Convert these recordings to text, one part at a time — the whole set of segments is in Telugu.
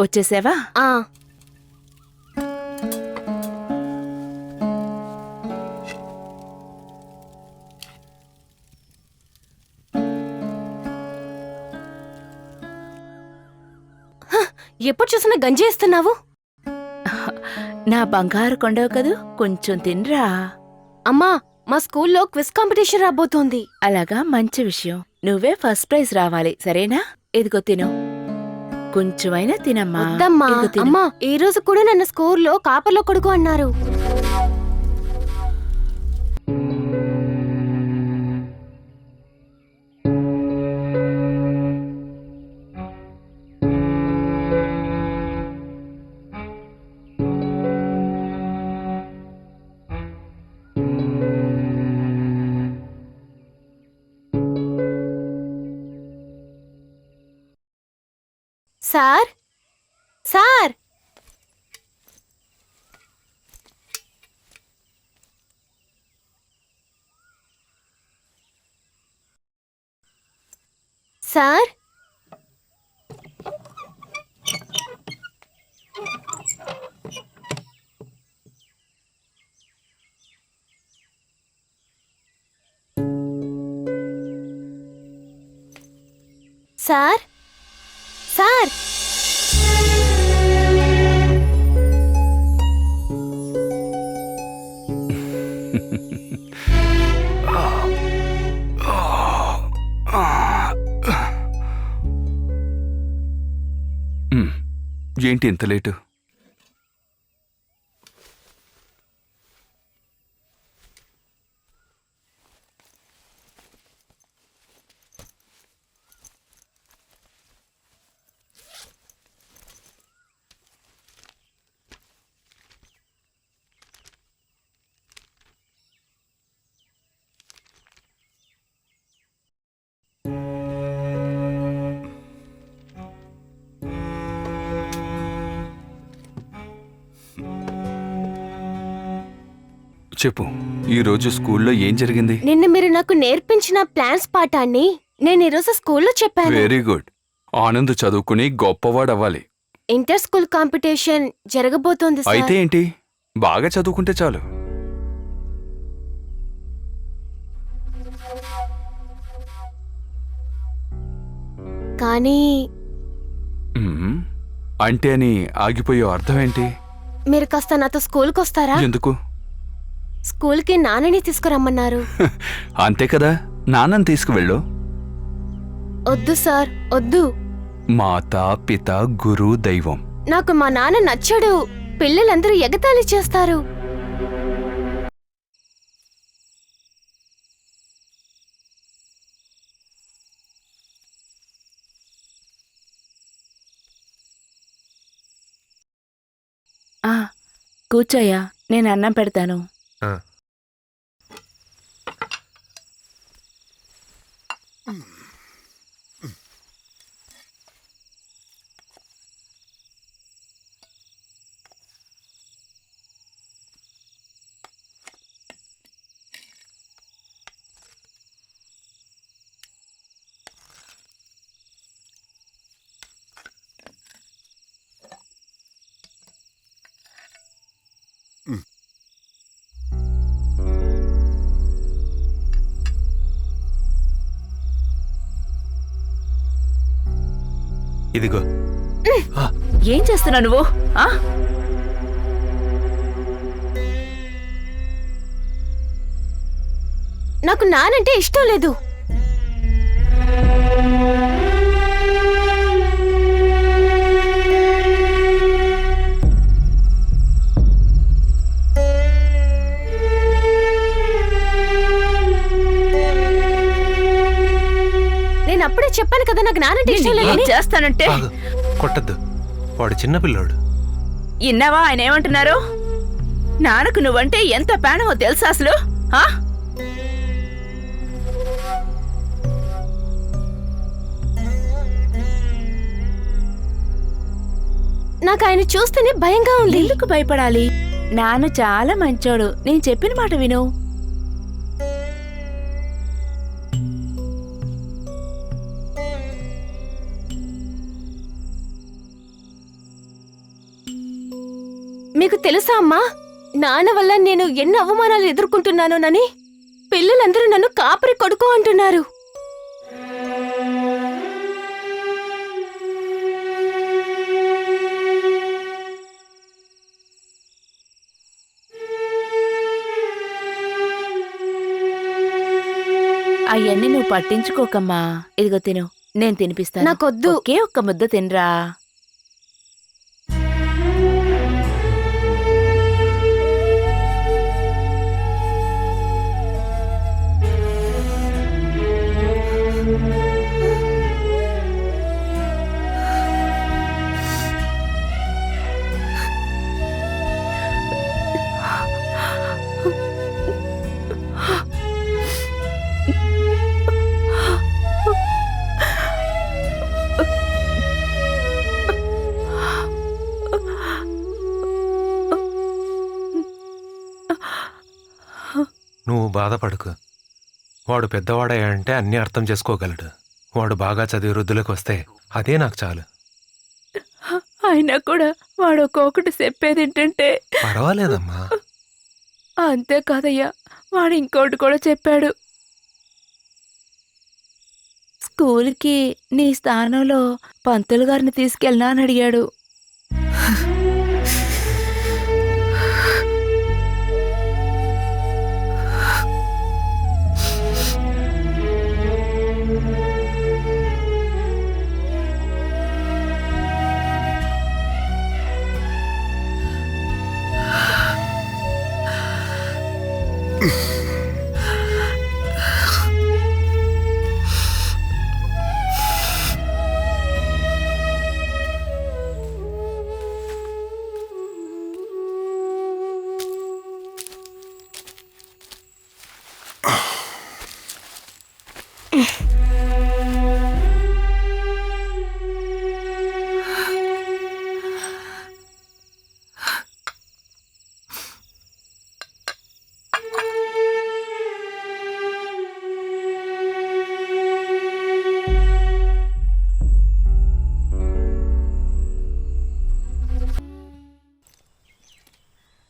వచ్చేసావా? ఎప్పుడు చూసినా గంజేస్తున్నావు? నా బంగారు కొండవు కదూ, కొంచెం తినరా. అమ్మా, మా స్కూల్లో క్విజ్ కాంపిటీషన్ రాబోతోంది. అలాగా, మంచి విషయం. నువ్వే ఫస్ట్ ప్రైజ్ రావాలి, సరేనా? ఇదిగో తిను, కొంచెమైనా తినమ్మా. వద్దమ్మా. ఇదిగో తిను. అమ్మా, ఈ రోజు కూడా నన్ను స్కూల్లో కాపర్లో కొడుకు అన్నారు. Sir, sir, sir, sir, sir, ఏంటి ఇంత లేటు? చెప్పు, ఈ రోజు స్కూల్లో ఏం జరిగింది? నిన్న మీరు నాకు నేర్పించిన ప్లాన్స్ పాఠాన్ని నేను ఈరోజు స్కూల్లో చెప్పాను. Very good. ఆనంద్ చదువుకుని గొప్పవాడవ్వాలి. ఇంటర్ స్కూల్ కాంపిటీషన్ జరగబోతోంది సార్. అయితే ఏంటి, బాగా చదువుకుంటే చాలు. కానీ మ్మ్. అంటే అని ఆగిపోయే అర్థం ఏంటి? మీరు కాస్త నాతో స్కూల్కి వస్తారా? ఎందుకు? స్కూల్కి నాన్నని తీసుకురమ్మన్నారు. అంతే కదా, నాన్నని తీసుకువెళ్ళు. వద్దు సార్, వద్దు. మాత, పిత, గురు, దైవం. నాకు మా నాన్న నచ్చడు. పిల్లలందరూ ఎగతాళి చేస్తారు. కూర్చోయ్యా, నేను అన్నం పెడతాను. ఇదిగో. ఏం చేస్తున్నావు నువ్వు? నాకు నానంటే ఇష్టం లేదు. నేను అప్పుడే చెప్పాను కదా నాకు నానంటే ఇష్టం లేదని. చేస్తానంటే కొట్టద్దు, వాడు చిన్నపిల్లాడు. ఇన్నావా ఆయన ఏమంటున్నారు? నాన్నకు నువ్వంటే ఎంత ప్రాణమో తెలుసా అసలు? నాకు ఆయన చూస్తేనే భయంగా ఉంది. ఎందుకు భయపడాలి? నాన్న చాలా మంచోడు. నేను చెప్పిన మాట విను. మీకు తెలుసా అమ్మా, నాన్న వల్ల నేను ఎన్ని అవమానాలు ఎదుర్కొంటున్నానోనని పిల్లలందరూ నన్ను కాపరి కొడుకు అంటున్నారు. అవన్నీ నువ్వు పట్టించుకోకమ్మా. ఇదిగో తిను, నేను తినిపిస్తాను. నాకొద్దు. ఒకే ఒక్క ముద్ద తినరా. నువ్వు బాధపడకు. వాడు పెద్దవాడయ్యంటే అన్నీ అర్థం చేసుకోగలడు. వాడు బాగా చదివి వృద్ధులకు వస్తే అదే నాకు చాలు. అయినా కూడా వాడు ఒక్కొక్కటి చెప్పేది ఏంటంటే, పర్వాలేదమ్మా. అంతే కాదయ్యా, వాడు ఇంకోటి కూడా చెప్పాడు. స్కూల్కి నీ స్థానంలో పంతులు గారిని తీసుకెళ్ళనా అని అడిగాడు.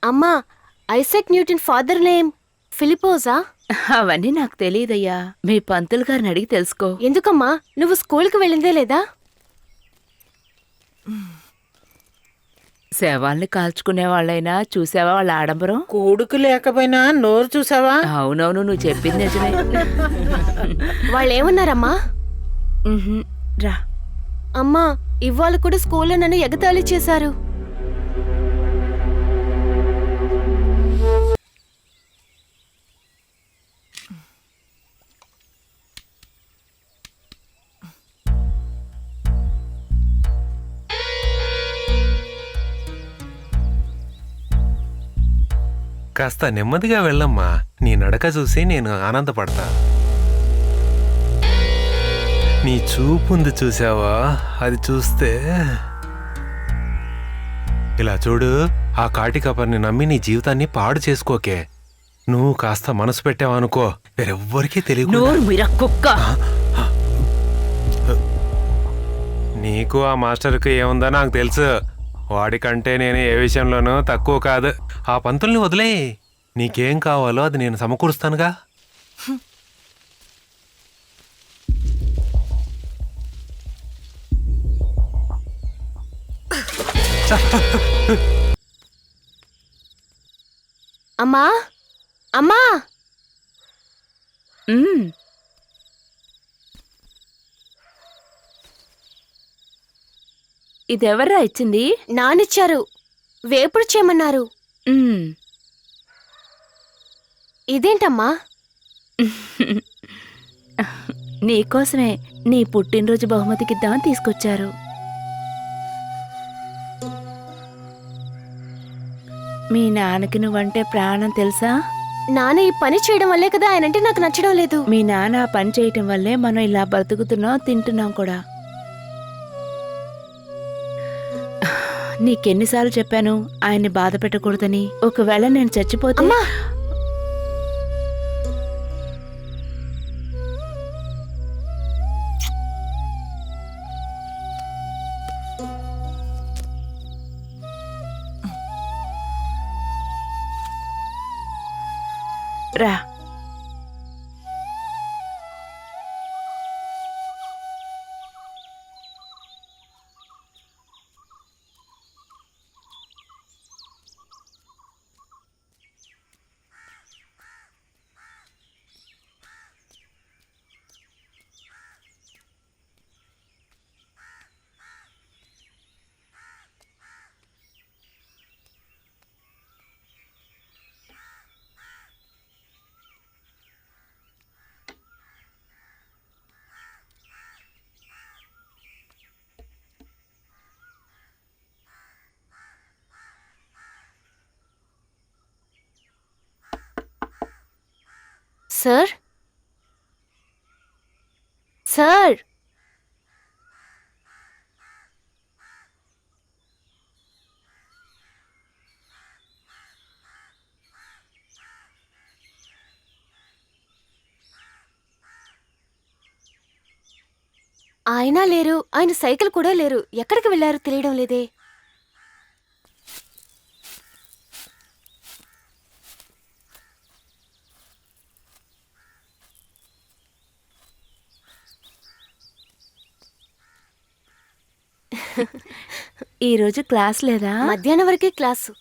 అమ్మా, ఐసాక్ న్యూటన్ ఫాదర్ నేమ్ ఫిలిపోజా? అవన్నీ నాకు తెలియదయ్యా, మీ పంతులు గారిని అడిగి తెలుసుకో. ఎందుకమ్మా, నువ్వు స్కూల్కి వెళ్ళిందే లేదా? శవాల్ని కాల్చుకునే వాళ్ళైనా చూసావా వాళ్ళ ఆడంబరం? కొడుకు లేకపోయినా నోరు చూసావా? అవునవును, నువ్వు చెప్పింది నిజమే. వాళ్ళేమన్నారమ్మా? ఉహుం, రా. అమ్మా, ఇవాళ కూడా స్కూల్లో నన్ను ఎగతాళి చేశారు. కాస్త నెమ్మదిగా వెళ్ళమ్మా. నీ నడక చూసి నేను ఆనందపడతా. నీ చూపుంది చూసావా, అది చూస్తే. ఇలా చూడు, ఆ కాటికపర్ని నమ్మి నీ జీవితాన్ని పాడు చేసుకోకే. నువ్వు కాస్త మనసు పెట్టావనుకో, వేరెవ్వరికీ తెలియదు. నోరు మీరా కుక్క. నీకు ఆ మాస్టర్కి ఏముందో నాకు తెలుసు. వాడికంటే నేను ఏ విషయంలోనూ తక్కువ కాదు. ఆ పంతుల్ని వదిలే. నీకేం కావాలో అది నేను సమకూరుస్తానుగా. అమ్మా, అమ్మా, ఉమ్, ఇదెవర్రా ఇచ్చింది? నానిచ్చారు. వేపుడు చేయమన్నారు. ఉమ్, ఇదేంటమ్మా? నీకోసమే నీ పుట్టినరోజు బహుమతికిద్దామని తీసుకొచ్చారు. మీ నాన్నకి నువ్వంటే ప్రాణం తెలుసా? నాన్న ఈ పని చేయడం వల్లే కదా ఆయనంటే నాకు నచ్చడం లేదు. మీ నాన్న ఆ పని చేయటం వల్లే మనం ఇలా బతుకుతున్నాం, తింటున్నాం కూడా. నీకెన్నిసార్లు చెప్పాను ఆయన్ని బాధ పెట్టకూడదని? ఒకవేళ నేను చచ్చిపోతే అమ్మా, రా. సార్ సార్ ఆయన లేరు, ఆయన సైకిల్ కూడా లేరు. ఎక్కడికి వెళ్ళారు తెలియడం లేదే. ఈరోజు క్లాస్ లేదా? మధ్యాహ్నం వరకే క్లాసు.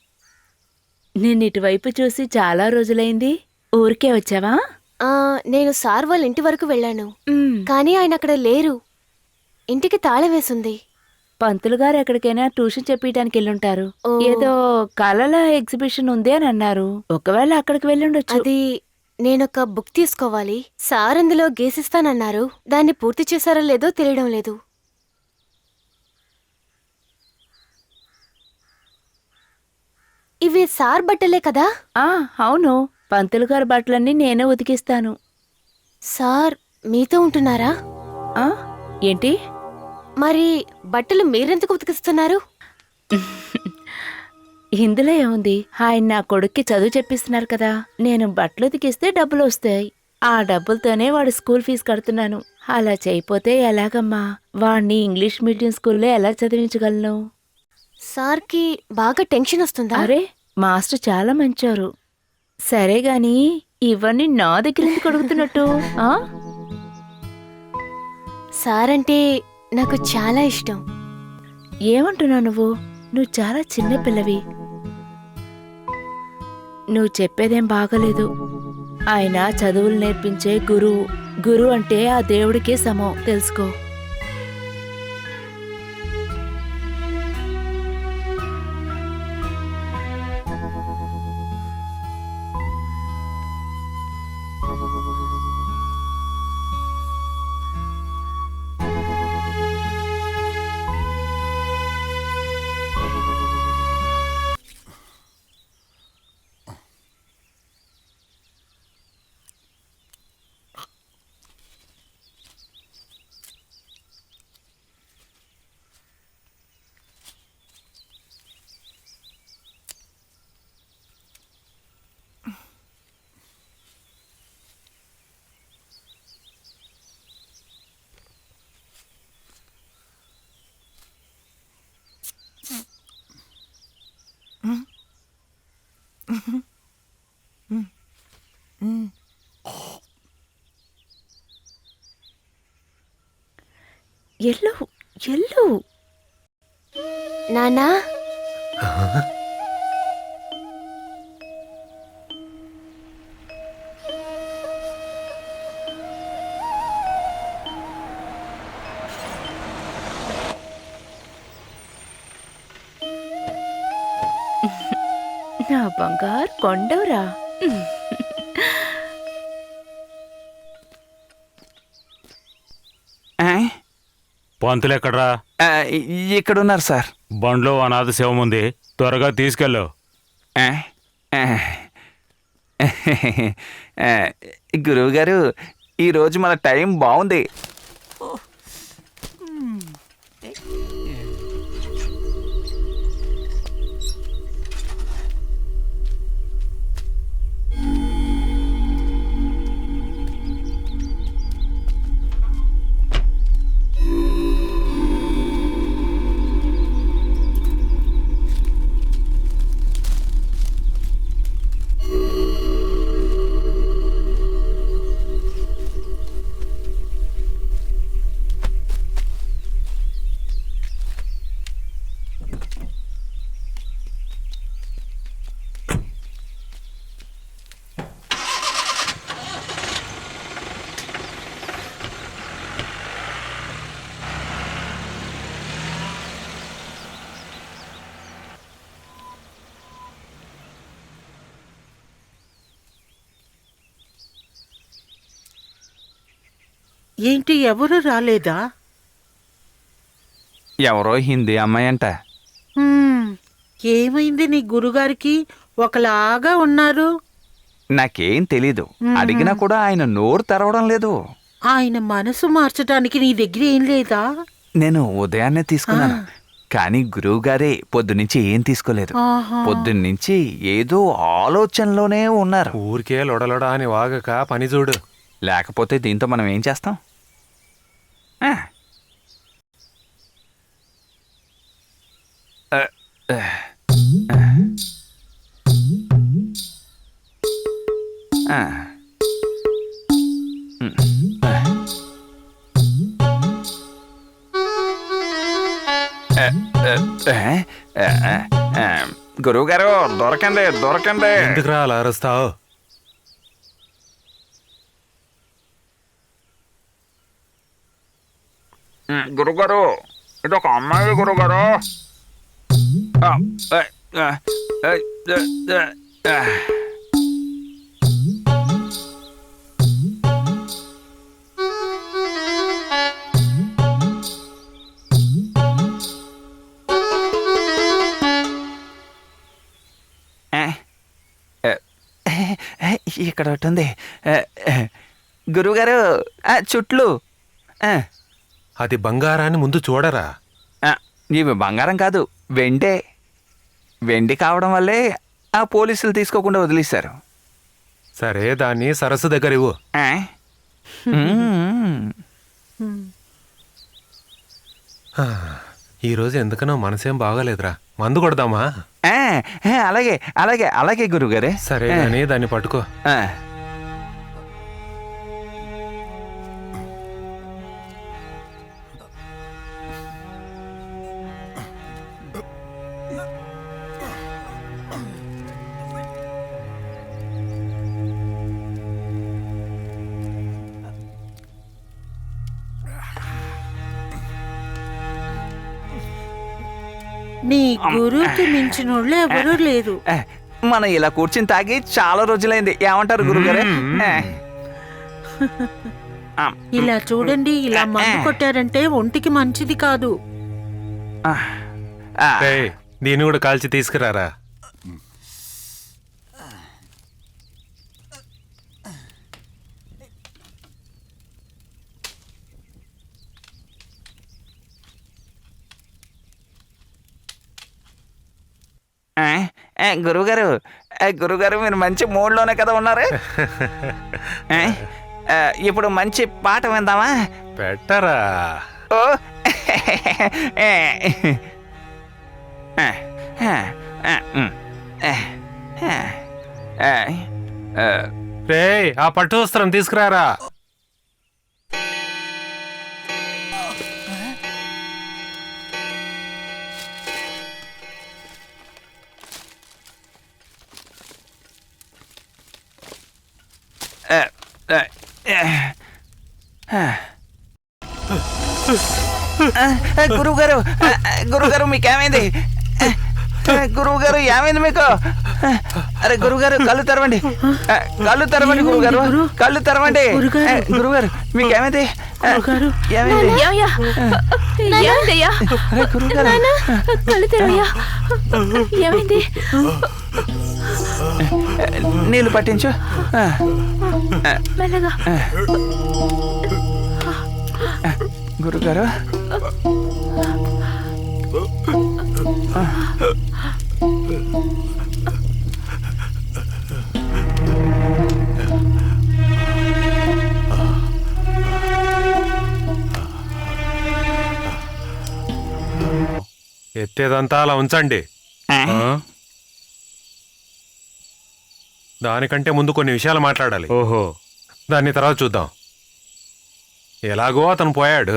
నేను ఇటువైపు చూసి చాలా రోజులైంది. ఊరికే వచ్చావా? ఆ, నేను సార్ వాళ్ళ ఇంటి వరకు వెళ్ళాను, మ్, కానీ ఆయన అక్కడ లేరు. ఇంటికి తాళం వేసుంది. పంతులు గారు ఎక్కడికైనా ట్యూషన్ చెప్పడానికి వెళ్ళుంటారు. ఓ. ఏదో కళల ఎగ్జిబిషన్ ఉంది అని అన్నారు. ఒకవేళ అక్కడికి వెళ్ళుండొచ్చు. అది నేనొక బుక్ తీసుకోవాలి. సార్ అందులో గీసిస్తానన్నారు. దాన్ని పూర్తి చేశారో లేదో తెలియడం లేదు. ఇవి సార్ బట్టలే కదా? ఆ, అవును. పంతులు గారి బట్టలన్నీ నేనే ఉతికిస్తాను. సార్ మీతో ఉంటున్నారా? ఆ, ఏంటి? మరి బట్టలు మీరెందుకు ఉతికిస్తున్నారు? ఇందులో ఏముంది? ఆయన నా కొడుక్కి చదువు చెప్పిస్తున్నారు కదా. నేను బట్టలు ఉతికిస్తే డబ్బులు వస్తాయి. ఆ డబ్బులతోనే వాడు స్కూల్ ఫీజు కడుతున్నాను. అలా చేయపోతే ఎలాగమ్మా? వాణ్ణి ఇంగ్లీష్ మీడియం స్కూల్లో ఎలా చదివించగలను? సార్కి బాగా టెన్షన్ వస్తుందా? అరే, మాస్టర్ చాలా మంచోరు. సరే గాని ఇవన్నీ నా దగ్గర ఎందుకు అడుగుతున్నట్టు? ఆ? సార్ అంటే నాకు చాలా ఇష్టం. ఏమంటున్నావు నువ్వు? నువ్వు చాలా చిన్న పిల్లవి. నువ్వు చెప్పేదేం బాగలేదు. ఆయన చదువులు నేర్పించే గురువు. గురువు అంటే ఆ దేవుడికే సమం, తెలుసుకో. ఎల్లు ఎల్లు. నానా, నా బంగారు కొండవరా. పంతులెక్కడ్రా? ఇక్కడున్నారు సార్. బండ్లో అనాథ శవం ఉంది, త్వరగా తీసుకెళ్ళు. ఆ, ఆ, గురువుగారు, ఈరోజు మన టైం బాగుంది. ఏంటి ఎవరు రాలేదా? ఎవరో హిందీ అమ్మాయి అంట. హ్మ్, ఏమైంది నీ గురుగారికి? ఒకలాగా ఉన్నారు. నాకేం తెలీదు. అడిగినా కూడా ఆయన నోరు తెరవడం లేదు. ఆయన మనసు మార్చడానికి నీ దగ్గర ఏం లేదా? నేను ఉదయాన్నే తీసుకున్నాను, కానీ గురువుగారే పొద్దునుంచి ఏం తీసుకోలేదు. ఆహా. పొద్దున్నుంచి ఏదో ఆలోచనలోనే ఉన్నారు. ఊరికే లొడలొడ అని వాగక పని చూడు. లేకపోతే దీంతో మనం ఏం చేస్తాం? ఆ. ఆ, ఆ, ఆ. గురువు గారు దొరకండి, దొరకండి. ఎందుకురా అలా అరుస్తావు? గురుగారు, ఇది ఒక అమ్మాయి గురుగారు. ఇక్కడ ఒకటి ఉంది. గురువుగారు, చుట్లు. అది బంగారాన్ని ముందు చూడరా. ఇవి బంగారం కాదు, వెండే. వెండి కావడం వల్లే ఆ పోలీసులు తీసుకోకుండా వదిలేశారు. సరే, దాన్ని సరస్సు దగ్గర ఇవ్వు. ఈరోజు ఎందుకనో మనసేం బాగాలేదురా. మందు కొడదామా? అలాగే అలాగే అలాగే గురువుగారే. సరే కానీ దాన్ని పట్టుకో. నీ గురువుకి మించినోళ్ళు ఎవరూ లేరు. మనం ఇలా కూర్చుని తాగి చాలా రోజులైంది. ఏమంటారు గురువుగారే? ఇలా చూడండి, ఇలా మందు కొట్టారంటే ఒంటికి మంచిది కాదు. రేయ్, దీన్ని కూడా కాల్చి తీసుకురారా. గురువుగారు, గురువుగారు, మీరు మంచి మూడ్లోనే కదా ఉన్నారు. ఇప్పుడు మంచి పాట విందామా? పెట్టరా. ఓ రేయ్, ఆ పట్టు వస్త్రం తీసుకురారా. గురువుగారు, గురువుగారు, మీకేమైంది? గురువుగారు, ఏమైంది మీకు? అరే గురువుగారు, కళ్ళు తెరవండి, కళ్ళు తెరవండి గురువుగారు, కళ్ళు తెరవండి. గురువుగారు, మీకేమైంది? ఏమైంది? ఏమైందయ్యా? అరే గురువుగారు, కళ్ళు తెరవయ్యా. ఏమైంది? నీళ్ళు పట్టించు. మెల్లగా. గురుగారు, ఎత్తేదంతా అలా ఉంచండి. దానికంటే ముందు కొన్ని విషయాలు మాట్లాడాలి. ఓహో, దాన్ని తర్వాత చూద్దాం. ఎలాగో అతను పోయాడు.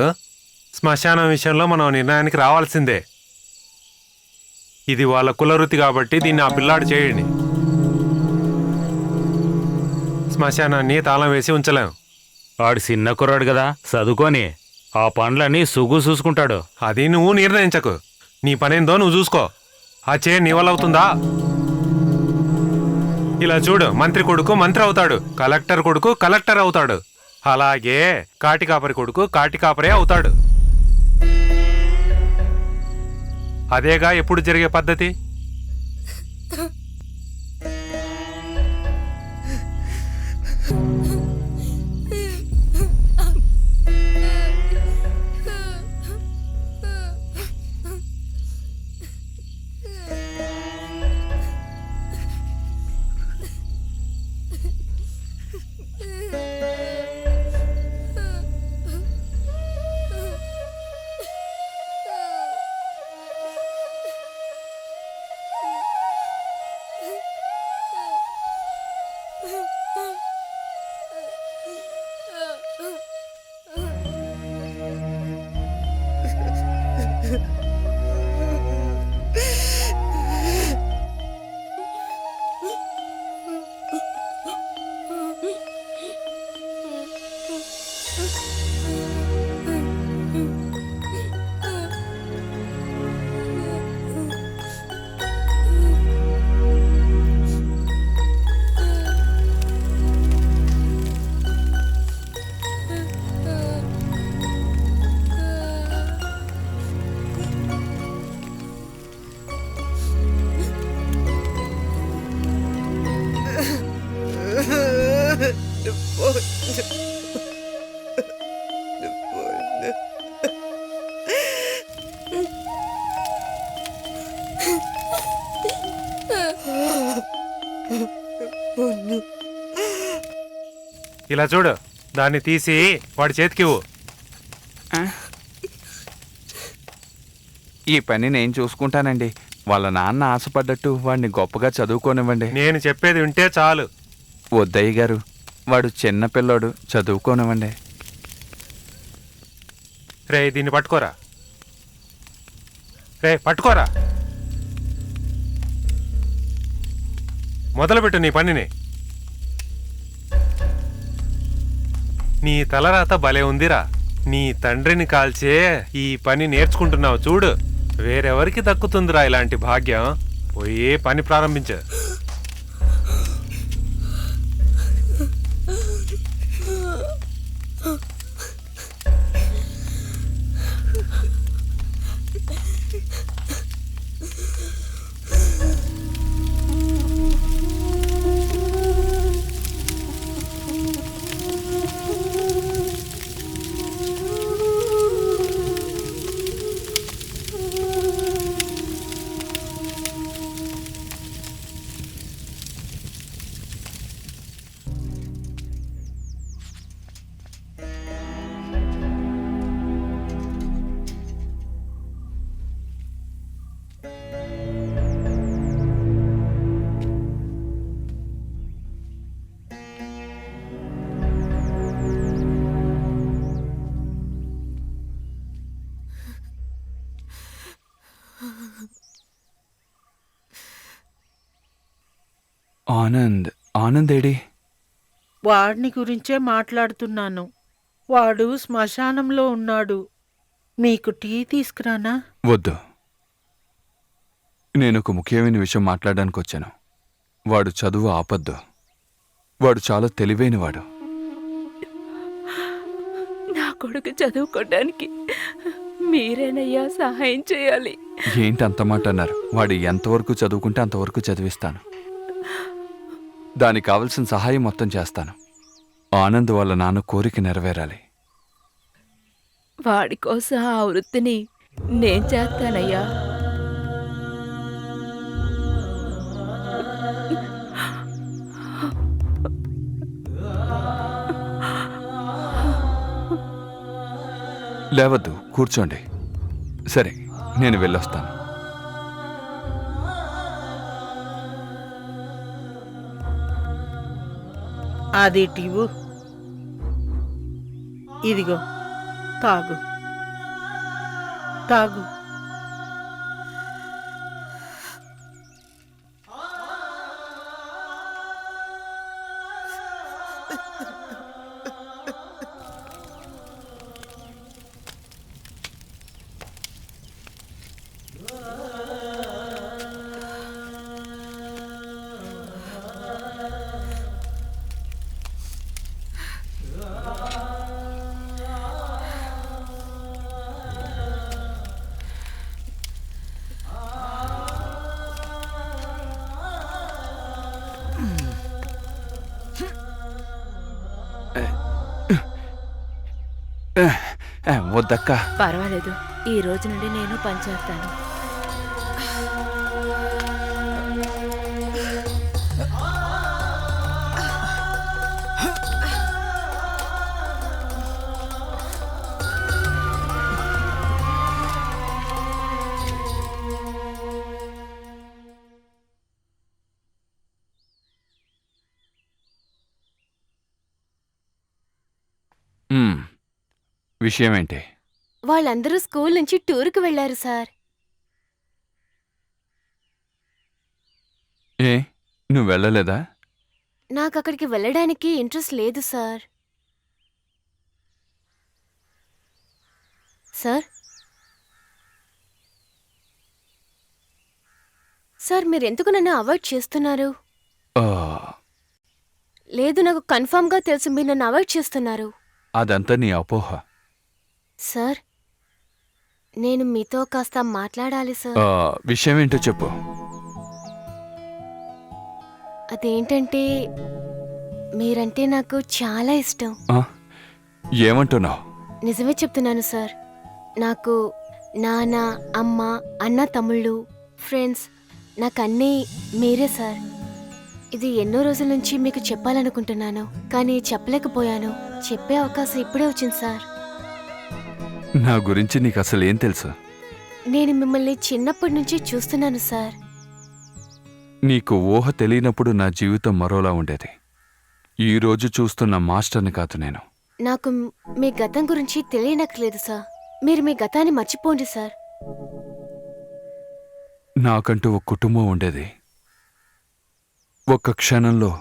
శ్మశానం విషయంలో మనం నిర్ణయానికి రావాల్సిందే. ఇది వాళ్ళ కులవృత్తి కాబట్టి దీన్ని ఆ పిల్లాడు చేయండి. శ్మశానాన్ని తాళం వేసి ఉంచలేం. వాడు చిన్న కుర్రాడు కదా, చదువుకొని ఆ పనులన్నీ సుగు చూసుకుంటాడు. అది నువ్వు నిర్ణయించకు. నీ పనేందో నువ్వు చూసుకో. ఆ చేయి నీ వల్ల అవుతుందా? ఇలా చూడు, మంత్రి కొడుకు మంత్రి అవుతాడు, కలెక్టర్ కొడుకు కలెక్టర్ అవుతాడు. అలాగే కాటికాపరి కొడుకు కాటికాపరే అవుతాడు. అదేగా ఎప్పుడు జరిగే పద్ధతి. ఇలా చూడు, దాన్ని తీసి వాడి చేతికివ్వు. ఈ పని నేను చూసుకుంటానండి. వాళ్ళ నాన్న ఆశపడ్డట్టు వాడిని గొప్పగా చదువుకోనివ్వండి. నేను చెప్పేది వింటే చాలు. వద్దయ్య గారు, వాడు చిన్న పిల్లోడు, చదువుకోనివ్వండి. రే దీన్ని పట్టుకోరా. రే పట్టుకోరా. మొదలుపెట్టు నీ పనిని. నీ తలరాత భలే ఉందిరా. నీ తండ్రిని కాల్చే ఈ పని నేర్చుకుంటున్నావు చూడు. వేరెవరికి దక్కుతుందిరా ఇలాంటి భాగ్యం. పోయి పని ప్రారంభించు. ఆనంద్, ఆనంద్ ఏడి? వాడిని గురించే మాట్లాడుతున్నాను. వాడు శ్మశానంలో ఉన్నాడు. మీకు టీ తీసుకురానా? వద్దు, నేను ఒక ముఖ్యమైన విషయం మాట్లాడడానికి వచ్చాను. వాడు చదువు ఆపద్దు. వాడు చాలా తెలివైనవాడు. నా కొడుకు చదువుకోవడానికి మీరేనయ్యా సహాయం చేయాలి. ఏంటి అంత మాట అన్నారు? వాడు ఎంతవరకు చదువుకుంటే అంతవరకు చదివిస్తాను. దానికి కావలసిన సహాయం మొత్తం చేస్తాను. ఆనంద్ వాళ్ళ నాన్న కోరిక నెరవేరాలి. వాడి కోసం ఆ వృత్తిని నేను చేస్తానయ్యా. లేవద్దు, కూర్చోండి. సరే, నేను వెళ్ళొస్తాను. అది టీవు. ఇదిగో తాగు తాగు. వద్దక్క. పర్వాలేదు, ఈ రోజు నుండి నేను పనిచేస్తాను. విషయం ఏంటి? వాళ్ళందరూ స్కూల్ నుంచి టూర్కి వెళ్లారు సార్. ఏ, నువ్వు వెళ్ళలేదా? నాకు అక్కడికి వెళ్ళడానికి ఇంట్రెస్ట్ లేదు సార్. సార్ సార్ మీరెందుకు నన్ను అవాయిడ్ చేస్తున్నారు? ఆ, లేదు, నాకు కన్ఫర్మ్గా తెలుసు మీరు నన్ను అవాయిడ్ చేస్తున్నారు. అదంతా నీ అపోహ. సార్ నేను మీతో కాస్త మాట్లాడాలి సార్. విషయం ఏంటో చెప్పు. అదేంటంటే మీరంటే నాకు చాలా ఇష్టం. ఆ, ఏమంటున్నావు? నిజమే చెప్తున్నాను సార్. నాకు నాన్న, అమ్మ, అన్న, తమ్ముళ్ళు, ఫ్రెండ్స్, నాకన్నీ మీరే సార్. ఇది ఎన్నో రోజుల నుంచి మీకు చెప్పాలనుకుంటున్నాను, కానీ చెప్పలేకపోయాను. చెప్పే అవకాశం ఇప్పుడే వచ్చింది సార్. నా గురించి నీకు అసలు ఏం తెలుసు? నేను మిమ్మల్ని చిన్నప్పటి నుంచి చూస్తున్నాను సార్. నీకు ఊహ తెలియనప్పుడు నా జీవితం మరోలా ఉండేది. ఈ రోజు చూస్తున్న మాస్టర్ని కాదు నేను. నాకు మీ గతం గురించి తెలియనక్కర్లేదు సార్. మీరు మీ గతాన్ని మర్చిపోండి సార్. నాకంటూ ఒక కుటుంబం ఉండేది. ఒక్క క్షణంలో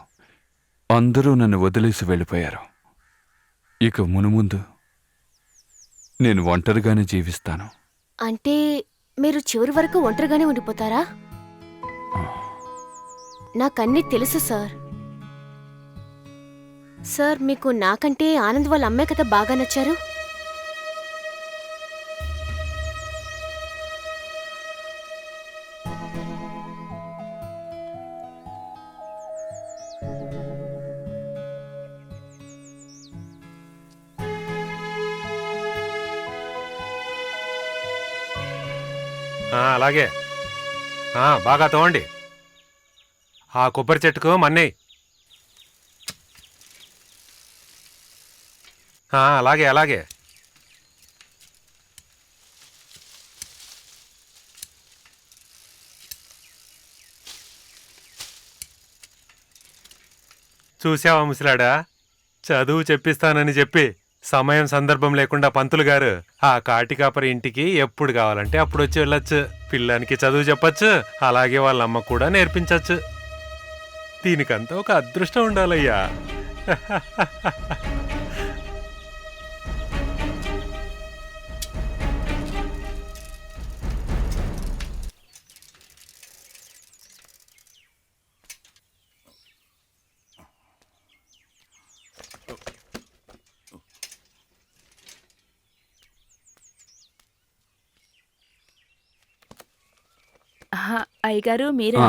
అందరూ నన్ను వదిలేసి వెళ్ళిపోయారు. ఇక మునుముందు నేను ఒంటరిగానే జీవిస్తాను. అంటే మీరు చివరి వరకు ఒంటరిగానే ఉండిపోతారా? నాకన్నీ తెలుసు సార్. సార్ మీకు నాకంటే ఆనంద్ వాళ్ళ అమ్మాయి కథ బాగా నచ్చారు. అలాగే బాగా తోండి. ఆ కొబ్బరి చెట్టుకు మన్నేయి. అలాగే అలాగే. చూసావా ముసలాడా, చదువు చెప్పిస్తానని చెప్పి సమయం సందర్భం లేకుండా పంతులు గారు ఆ కాటికాపరి ఇంటికి ఎప్పుడు కావాలంటే అప్పుడు వచ్చి వెళ్ళొచ్చు. పిల్లానికి చదువు చెప్పచ్చు, అలాగే వాళ్ళ అమ్మ కూడా నేర్పించచ్చు. దీనికంతా ఒక అదృష్టం ఉండాలయ్యా. అయ్యగారు మీరా?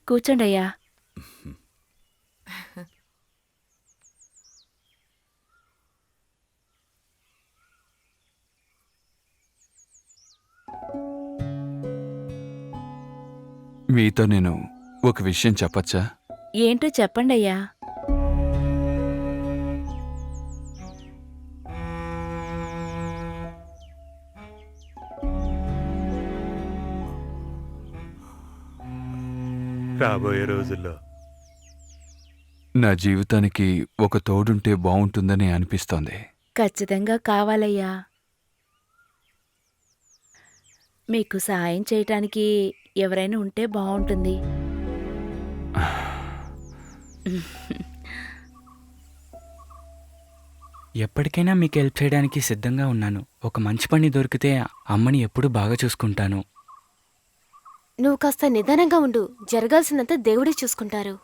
కూర్చోండి అయ్యా. మీతో నేను ఒక విషయం చెప్పచ్చా? ఏంటో చెప్పండి అయ్యా. రాబోయే రోజుల్లో నా జీవితానికి ఒక తోడుంటే బావుంటుందని అనిపిస్తోంది. ఖచ్చితంగా కావాలయ్యా. మీకు సాయం చేయటానికి ఎవరైనా ఉంటే బావుంటుంది. ఎప్పటికైనా మీకు హెల్ప్ చేయడానికి సిద్ధంగా ఉన్నాను. ఒక మంచి పని దొరికితే అమ్మని ఎప్పుడూ బాగా చూసుకుంటాను. నువ్వు కాస్త నిదానంగా ఉండు. జరగాల్సిందంతా దేవుడే చూసుకుంటారు.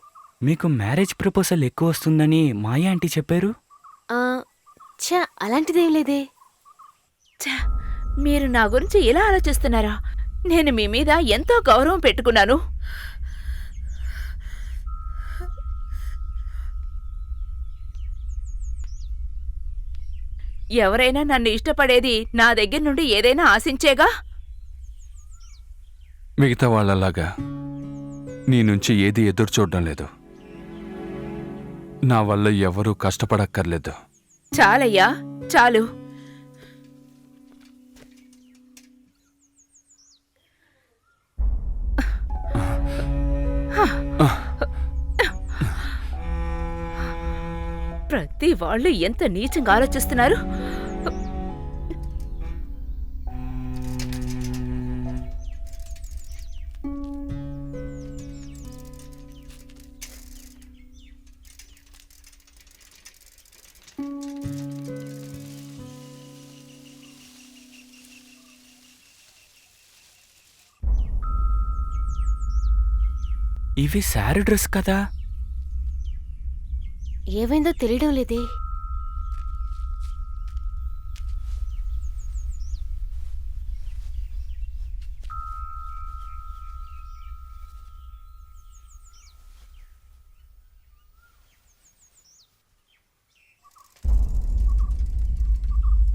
మీకు మ్యారేజ్ ప్రపోజల్ ఎక్కువ వస్తుందని మాయ ఆంటీ చెప్పారు. ఆ, అలాంటిదేం లేదే. ఛ, మీరు నా గురించి ఇలా ఆలోచిస్తున్నారా? నేను మీ మీద ఎంతో గౌరవం పెట్టుకున్నాను. ఎవరైనా నన్ను ఇష్టపడేది నా దగ్గర నుండి ఏదైనా ఆశించేగా. మిగతా వాళ్ళలాగా నీ నుంచి ఏది ఎదురు చూడడం లేదు. నా వల్ల ఎవరూ కష్టపడక్కర్లేదు. చాలయ్యా, చాలు. ప్రతి వాళ్ళు ఎంత నీచంగా ఆలోచిస్తున్నారు. ఇవి శారీ డ్రెస్ కదా? ఏమైందో తెలియడం లేదే.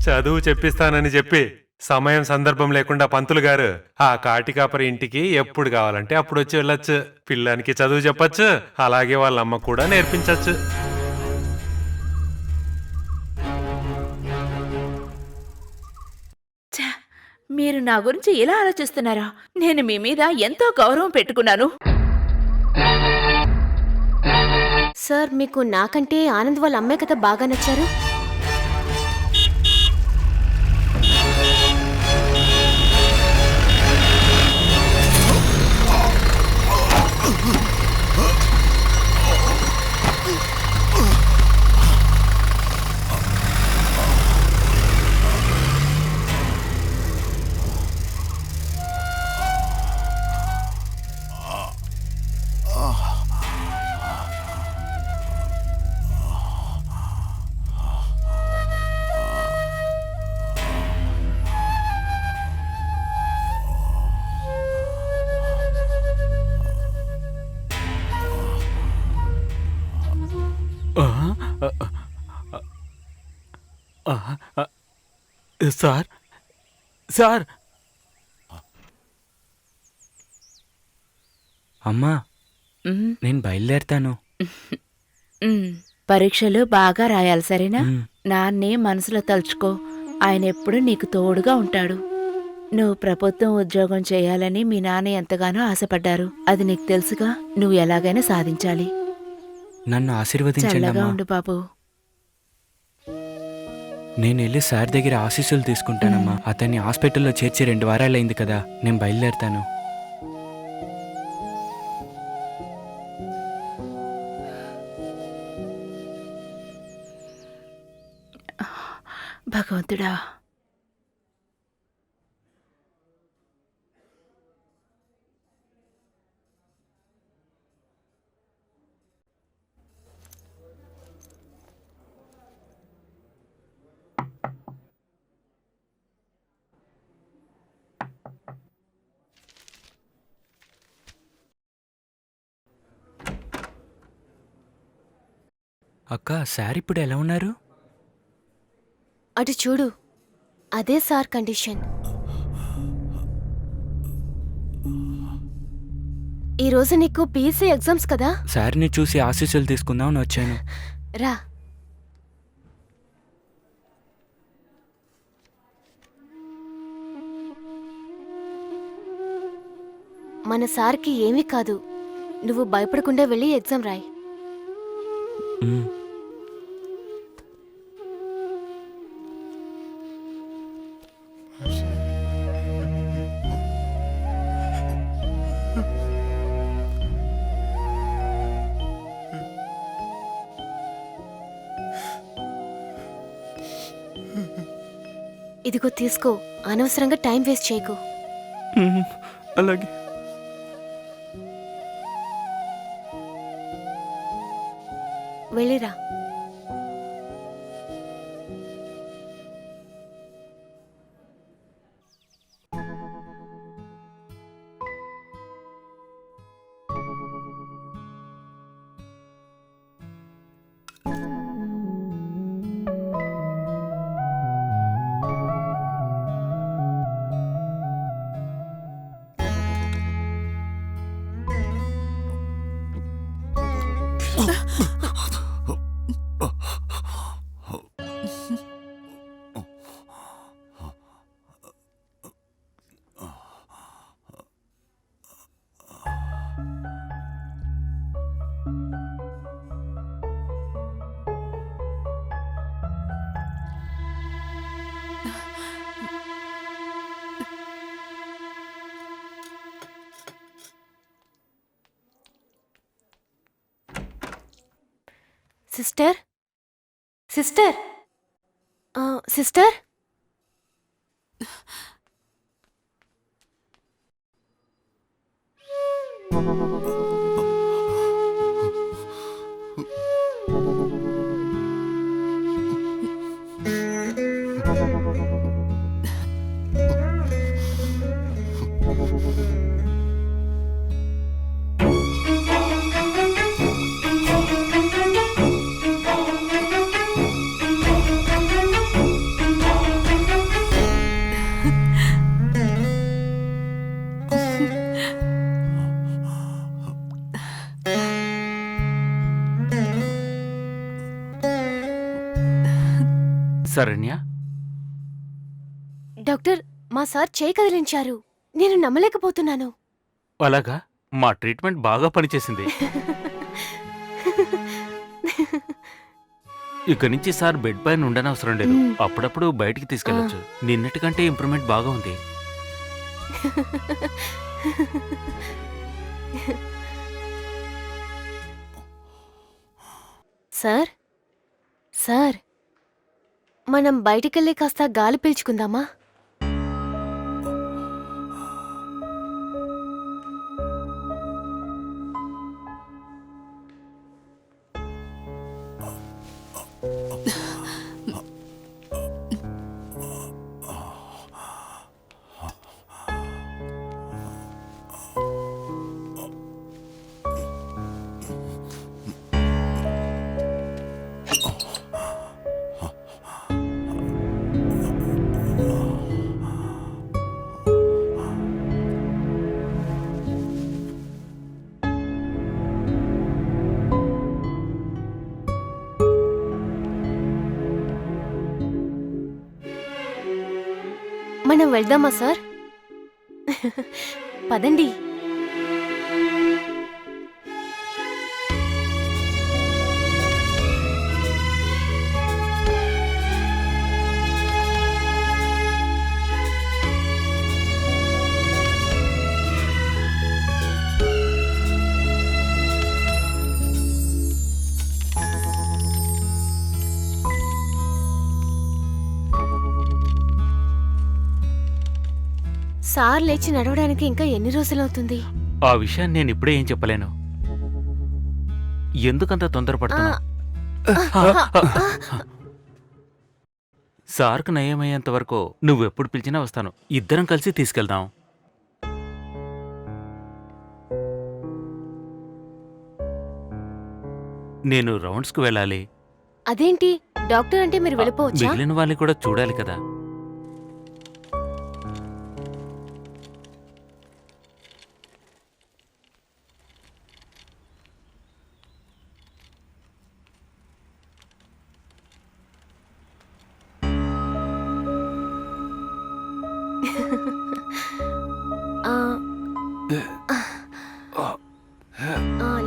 చదువు చెప్పిస్తానని చెప్పి సమయం సందర్భం లేకుండా పంతులు గారు ఆ కాటికాపరి ఇంటికి ఎప్పుడు కావాలంటే అప్పుడు వచ్చి వెళ్ళొచ్చు. పిల్లానికి చదువు చెప్పచ్చు, అలాగే వాళ్ళ అమ్మ కూడా నేర్పించచ్చు. ఛ, మీరు నా గురించి ఇలా ఆలోచిస్తున్నారా? నేను మీ మీద ఎంతో గౌరవం పెట్టుకున్నాను. సార్, మీకు నాకంటే ఆనంద్ వాళ్ళ అమ్మే కదా బాగా నచ్చారు. Sir, sir. అమ్మా, ఉమ్, నేను బయలుదేరుతాను. పరీక్షలు బాగా రాయాలి, సరేనా? మ్. నాన్నే మనసులో తలుచుకో. ఆయన ఎప్పుడూ నీకు తోడుగా ఉంటాడు. నువ్వు ప్రభుత్వం ఉద్యోగం చేయాలని మీ నాన్న ఎంతగానో ఆశపడ్డారు. అది నీకు తెలుసుగా. నువ్వు ఎలాగైనా సాధించాలి. నన్ను ఆశీర్వదించండి చల్లగా అమ్మా. ఉండు బాబు. నేను వెళ్ళి సార్ దగ్గర ఆశీస్సులు తీసుకుంటానమ్మా. అతన్ని హాస్పిటల్లో చేర్చి 2 వారాలైంది కదా. నేను బయలుదేరుతాను. భగవంతుడా, అక్క, సార్ ఇప్పుడు ఎలా ఉన్నారు? అటు చూడు, అదే సార్ కండిషన్. ఈరోజు నీకు పీసీ ఎగ్జామ్స్ కదా. సార్ని చూసి ఆశీస్సులు తీసుకుందామని వచ్చాను. రా. మన సార్కి ఏమీ కాదు. నువ్వు భయపడకుండా వెళ్ళి ఎగ్జామ్ రాయి. మ్. ఇదిగో తీసుకో. అనవసరంగా టైం వేస్ట్ చేయకు. అలాగే. వెళ్ళిరా. Sister sister sister Saranya, doctor మా సార్ చేయి కదిలించారు. నేను నమ్మలేకపోతున్నాను. అలాగా? మా ట్రీట్మెంట్ బాగా పనిచేసింది. ఇక నుంచి సార్ బెడ్ పైన ఉండనవసరం లేదు. అప్పుడప్పుడు బయటికి తీసుకెళ్ళొచ్చు. నిన్నటికంటే ఇంప్రూవ్మెంట్ బాగా ఉంది. సార్ సార్ మనం బయటికెళ్ళి కాస్త గాలి పీల్చుకుందామా? మనం వెళ్దామా సార్? పదండి. సార్ లేచి నడవడానికి ఇంకా ఎన్ని రోజులవుతుంది? ఆ విషయాన్ని నేను ఇప్పుడే ఏం చెప్పలేను. ఎందుకంత తొందరపడుతున్నా? సార్కు నయమయ్యేంత వరకు నువ్వెప్పుడు పిలిచినా వస్తాను. ఇద్దరం కలిసి తీసుకెళ్దాం. నేను రౌండ్స్కు వెళ్ళాలి. అదేంటి డాక్టర్ అంటే మీరు వెళ్ళిపోవచ్చా? మిగిలిన వాళ్ళని కూడా చూడాలి కదా.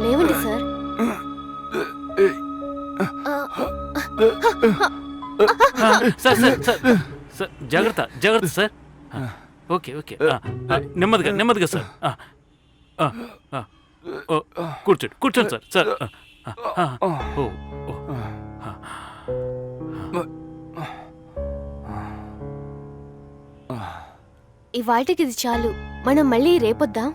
లేవండి sir. Sir sir sir sir, జాగ్రత్త జాగ్రత్త సార్. ఓకే ఓకే, నెమ్మదిగా నెమ్మదిగా సార్. కూర్చోండి కూర్చోండి సార్. సార్ ఓ ఓ. ఇవాటికి ఇది చాలు. మనం మళ్ళీ రేపొద్దాం.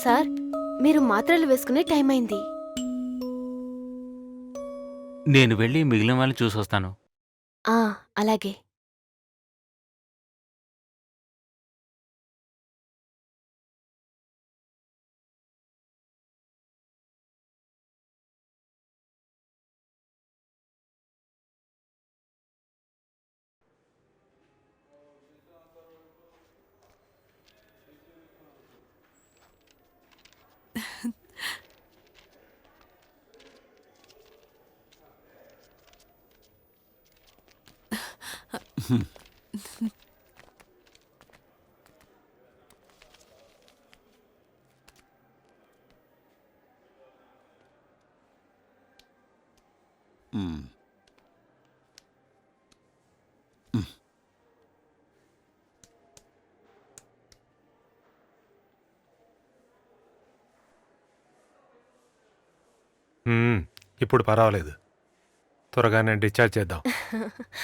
సార్ మీరు మాత్రలు వేసుకునే టైం అయింది. నేను వెళ్ళి మిగిలిన వాళ్ళని చూసొస్తాను. ఆ, అలాగే. ఇప్పుడు పర్వాలేదు, త్వరగానే డిశ్చార్జ్ చేద్దాం.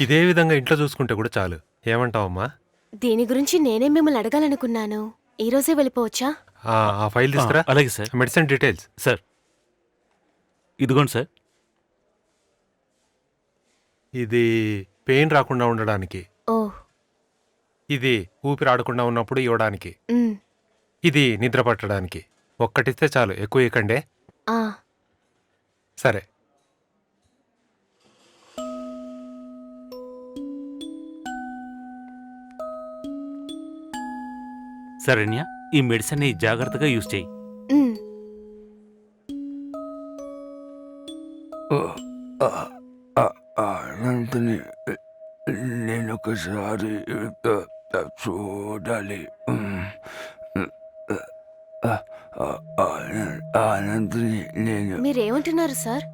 ఇదే విధంగా ఇంట్లో చూసుకుంటే కూడా చాలు. ఏమంటావమ్మా? దీని గురించి నేనే మిమ్మల్ని అడగాలనుకున్నాను. ఈ రోజే వెళ్ళిపోవచ్చా? ఆ ఫైల్ తీసుకురా. అలాగే సార్. Medicine details. సార్ ఇదిగోండి సార్. ఇది పెయిన్ రాకుండా ఉండడానికి, ఓ. ఇది ఊపిరి ఆడకుండా ఉన్నప్పుడు ఇవ్వడానికి, ఉమ్, ఇది నిద్ర పట్టడానికి. ఒక్కటిస్తే చాలు, ఎక్కువ ఇవ్వకండే. ఆ. సరే. శరణ్య, ఈ మెడిసిన్ని జాగ్రత్తగా యూజ్ చేయి. ఉమ్. ఆనందని నేను ఒకసారి చూడాలి. ఆనందని నేను మీరేమంటున్నారు సార్?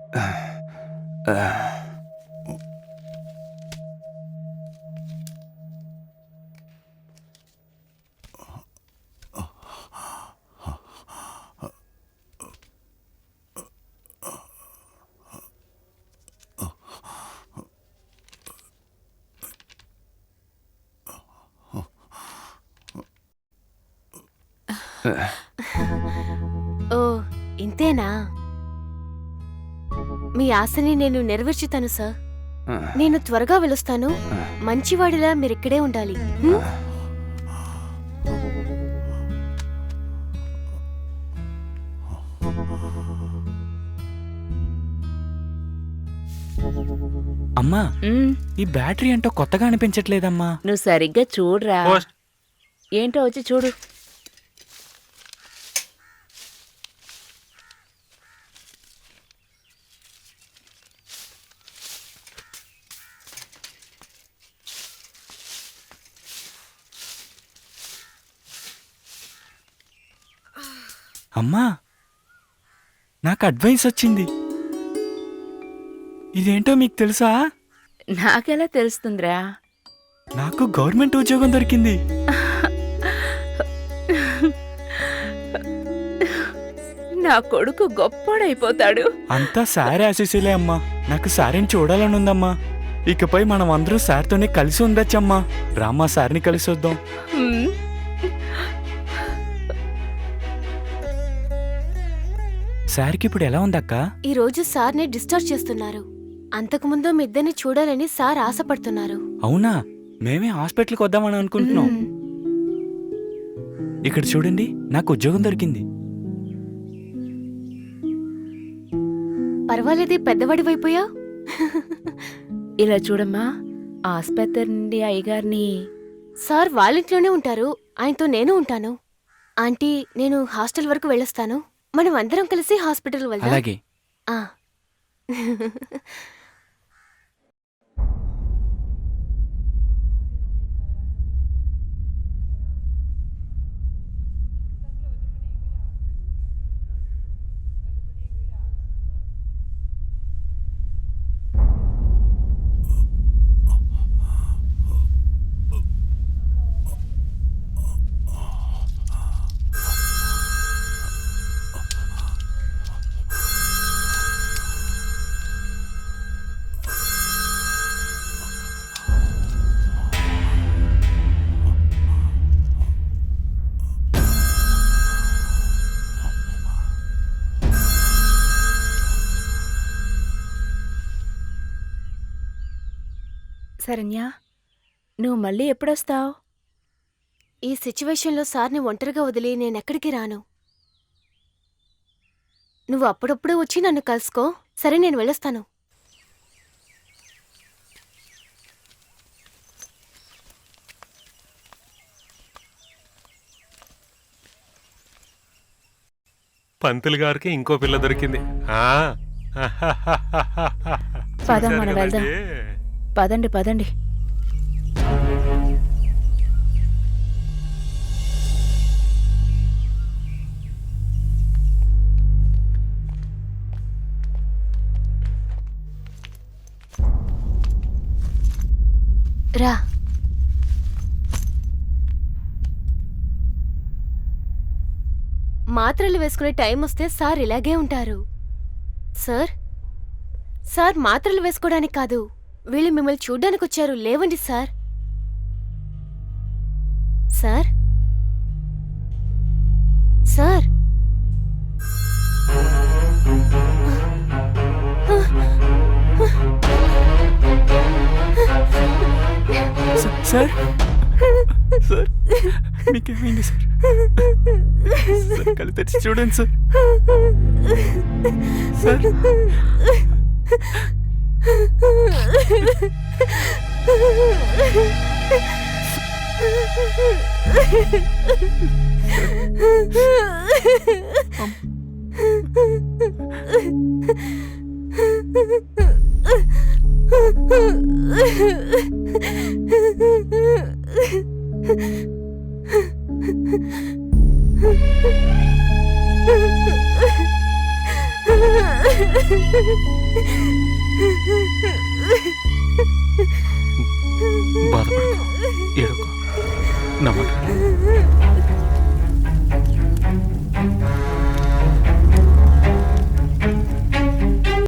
ఓ, ఇంతేనా? మీ ఆశని నేను నెరవేర్చుతాను సార్. నేను త్వరగా వెలుస్తాను. మంచివాడిలా మీరిక్కడే ఉండాలి. హ్మ్? అమ్మా, ఉమ్, ఈ బ్యాటరీ ఏంటో కొత్తగా అనిపించట్లేదమ్మా. నువ్వు సరిగ్గా చూడరా. పోస్ట్. ఏంటో వచ్చి చూడు. అమ్మా, నాకు అడ్వైస్ వచ్చింది. ఇదేంటో మీకు తెలుసా? నాకెలా తెలుస్తుందిరా? నాకు గవర్నమెంట్ ఉద్యోగం దొరికింది. నా కొడుకు గొప్పోడైపోతాడు. అంతా సారే ఆశీస్సులే అమ్మా. నాకు సారిని చూడాలని ఉందమ్మా. ఇకపై మనం అందరం సార్తోనే కలిసి ఉండొచ్చమ్మా. రామ్మా, సార్ని కలిసి వద్దాం. ఉమ్, సార్కి ఇప్పుడు ఎలా ఉందక్క? ఈ రోజు సార్ని డిశ్చార్జ్ చేస్తున్నారు. అంతకుముందు మీ ఇద్దరిని చూడాలని సార్ ఆశపడుతున్నారు. అవునా? మేమే హాస్పిటల్కి వద్దామని అనుకుంటున్నాం. ఉమ్. ఇక్కడ చూడండి, నాకు ఉద్యోగం దొరికింది. పర్వాలేదే, పెద్దవాడివైపోయా. ఇలా చూడమ్మా, ఆస్పత్రి నుండి అయ్యగారిని. సార్ వాళ్ళింట్లోనే ఉంటారు. ఆయనతో నేను ఉంటాను. ఆంటీ, నేను హాస్టల్ వరకు వెళ్ళొస్తాను. మనం అందరం కలిసి హాస్పిటల్ వెళ్దాం. అలాగే. ఆ. శరణ్య, నువ్వు మళ్ళీ ఎప్పుడొస్తావు? ఈ సిచ్యువేషన్లో సార్ని ఒంటరిగా వదిలి నేనెక్కడికి రాను. నువ్వు అప్పుడప్పుడు వచ్చి నన్ను కలుసుకో. సరే, నేను వెళ్ళొస్తాను. పంతులు గారికి ఇంకో పిల్ల దొరికింది. ఆ. పద, చూశారు మనం వెళ్దాం. కదండి? పదండి పదండి. రా. మాత్రలు వేసుకునే టైం వస్తే సార్ ఇలాగే ఉంటారు. సార్, సార్ మాత్రలు వేసుకోవడానికి కాదు, వీళ్ళు మిమ్మల్ని చూడ్డానికి వచ్చారు. లేవండి sir. Sir, sir. Sir sir మీకేమైంది సార్? సార్, కళ్ళు తెరిచి చూడండి సార్. సార్ బాధపడకు, ఏడుకో, నమ్మకం.